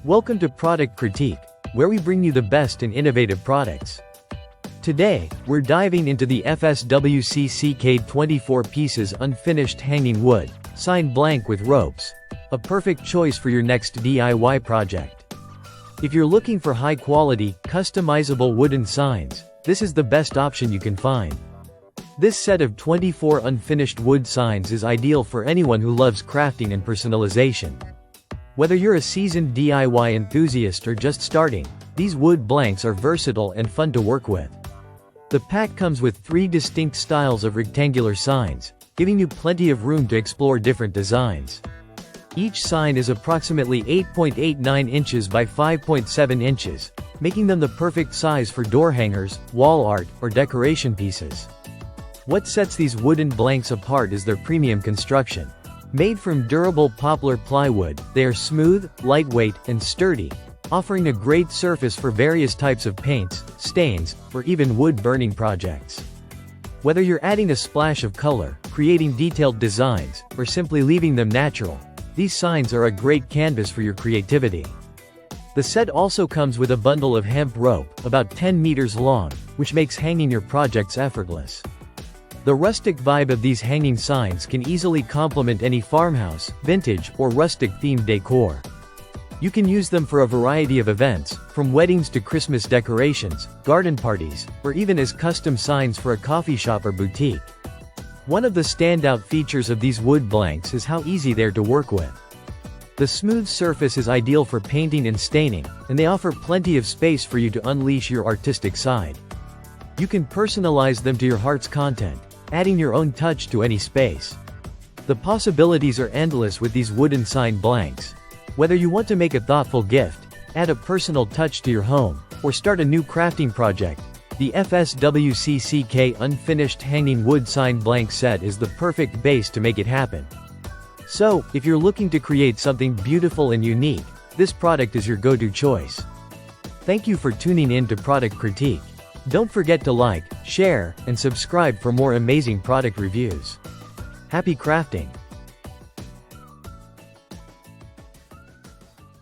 Welcome to Product Critique, where we bring you the best in innovative products. Today, we're diving into the FSWCCK 24 pieces unfinished hanging wood, sign blank with ropes. A perfect choice for your next DIY project. If you're looking for high-quality, customizable wooden signs, this is the best option you can find. This set of 24 unfinished wood signs is ideal for anyone who loves crafting and personalization. Whether you're a seasoned DIY enthusiast or just starting, these wood blanks are versatile and fun to work with. The pack comes with 3 distinct styles of rectangular signs, giving you plenty of room to explore different designs. Each sign is approximately 8.89 inches by 5.7 inches, making them the perfect size for door hangers, wall art, or decoration pieces. What sets these wooden blanks apart is their premium construction. Made from durable poplar plywood, they are smooth, lightweight, and sturdy, offering a great surface for various types of paints, stains, or even wood-burning projects. Whether you're adding a splash of color, creating detailed designs, or simply leaving them natural, these signs are a great canvas for your creativity. The set also comes with a bundle of hemp rope, about 10 meters long, which makes hanging your projects effortless. The rustic vibe of these hanging signs can easily complement any farmhouse, vintage, or rustic-themed decor. You can use them for a variety of events, from weddings to Christmas decorations, garden parties, or even as custom signs for a coffee shop or boutique. One of the standout features of these wood blanks is how easy they're to work with. The smooth surface is ideal for painting and staining, and they offer plenty of space for you to unleash your artistic side. You can personalize them to your heart's content, adding your own touch to any space. The possibilities are endless with these wooden sign blanks. Whether you want to make a thoughtful gift, add a personal touch to your home, or start a new crafting project, the FSWCCK Unfinished Hanging Wood Sign Blank Set is the perfect base to make it happen. So, if you're looking to create something beautiful and unique, this product is your go-to choice. Thank you for tuning in to Product Critique. Don't forget to like, share, and subscribe for more amazing product reviews. Happy crafting!